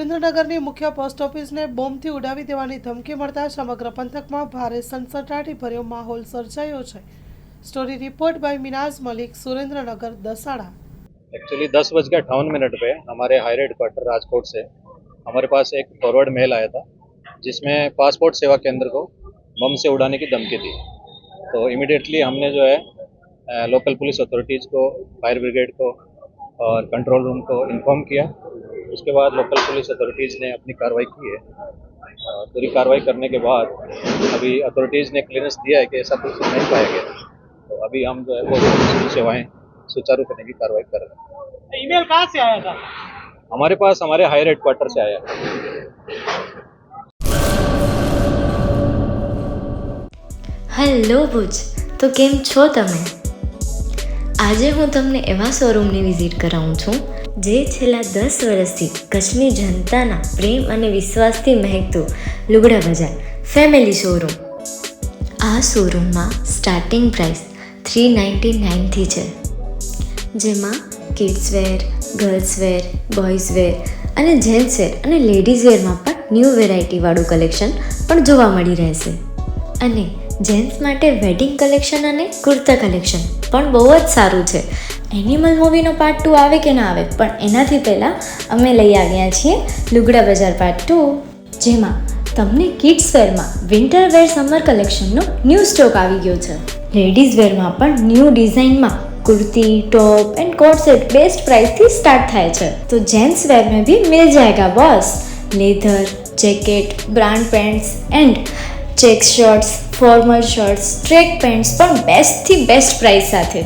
સુરેન્દ્રનગરની મુખ્ય પોસ્ટ ઓફિસને બોમ્બથી ઉડાવી દેવાની ધમકી મળતા સમગ્ર પંથકમાં ભારે સનસનાટીભર્યો માહોલ સર્જાયો છે। Story report by Minaj Malik, Surendranagar, Dasada. Actually 10:58 पे हमारे हायर हेडक्वार्टर राजकोट से हमारे पास एक फॉरवर्ड मेल आया था जिसमें पासपोर्ट सेवा केंद्र को बम से उड़ाने की धमकी थी। तो इमीडिएटली हमने जो है लोकल पुलिस अथॉरिटीज़ को, फायर ब्रिगेड को और कंट्रोल रूम को इन्फॉर्म किया। उसके बाद लोकल पुलिस अथॉरिटीज़ ने अपनी कार्रवाई की है। पूरी कार्रवाई करने के बाद अभी अथॉरिटीज़ ने क्लियरेंस दिया है कि ऐसा कुछ नहीं पाया गया। तो अभी हम जो है वो सेवाएं सुचारू करने की कार्रवाई कर रहे हैं। ईमेल कहाँ से आया था? हमारे पास हमारे हायर हेडक्वार्टर से आया। હેલો ભુજ, તો કેમ છો તમે? આજે હું તમને એવા શોરૂમની વિઝિટ કરાવું છું જે છેલ્લા 10 વર્ષથી કચ્છની જનતાના પ્રેમ અને વિશ્વાસથી મહેકતું લુગડા બજાર ફેમિલી શોરૂમ। આ શોરૂમમાં સ્ટાર્ટિંગ પ્રાઇસ 399થી છે, જેમાં kids wear, girls wear, boys wear અને જેન્ટ્સ વેર અને લેડીઝ વેરમાં પણ ન્યૂ વેરાયટીવાળું કલેક્શન પણ જોવા મળી રહેશે। અને જેન્ટ્સ માટે વેડિંગ કલેક્શન અને કુર્તા કલેક્શન પણ બહુ જ સારું છે। એનિમલ મૂવીનો પાર્ટ 2 આવે કે ના આવે, પણ એનાથી પહેલાં અમે લઈ આવ્યા છીએ લુગડા બજાર પાર્ટ 2, જેમાં તમને કિડ્સ વેરમાં વિન્ટર વેર સમર કલેક્શનનો ન્યૂ સ્ટોક આવી ગયો છે। લેડીઝ વેરમાં પણ ન્યૂ ડિઝાઇનમાં kurti, top and coat set best price थी स्टार्ट थाय छे। तो जेंट्स वेर में भी मिल जाएगा boss. Leather, jacket, brand pants and check shirts, formal shirts, track pants पर बेस्ट थी बेस्ट प्राइस साथे।